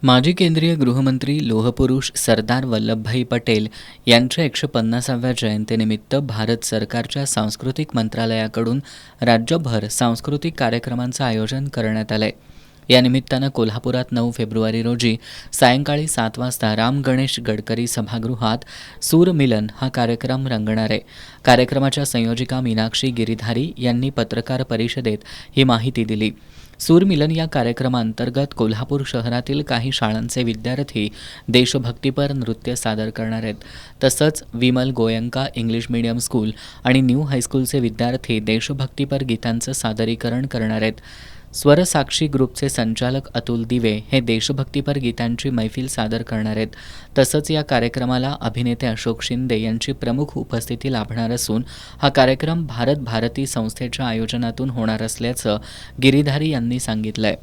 माजी केंद्रीय गृहमंत्री लोहपुरुष सरदार वल्लभभाई पटेल यांच्या 150व्या जयंतीनिमित्त भारत सरकारच्या सांस्कृतिक मंत्रालयाकडून राज्यभर सांस्कृतिक कार्यक्रमांचं आयोजन करण्यात आलंय. या निमित्तानं कोल्हापुरात 9 फेब्रुवारी रोजी सायंकाळी 7 वाजता राम गणेश गडकरी सभागृहात सूरमिलन हा कार्यक्रम रंगणार आहे. कार्यक्रमाच्या संयोजिका मीनाक्षी गिरीधारी यांनी पत्रकार परिषदेत ही माहिती दिली. सूरमिलन या कार्यक्रमांतर्गत कोल्हापूर शहरातील काही शाळांचे विद्यार्थी देशभक्तीपर नृत्य सादर करणार आहेत. तसंच Vimal Goenka English medium school आणि न्यू हायस्कूलचे विद्यार्थी देशभक्तीपर गीतांचं सादरीकरण करणार आहेत. स्वरसाक्षी ग्रुपचे संचालक अतुल दिवे हे देशभक्तीपर गीतांची मैफिल सादर करणार आहेत. तसंच या कार्यक्रमाला अभिनेते अशोक शिंदे यांची प्रमुख उपस्थिती लाभणार असून हा कार्यक्रम भारत भारती संस्थेच्या आयोजनातून होणार असल्याचं गिरीधारी यांनी सांगितलंय.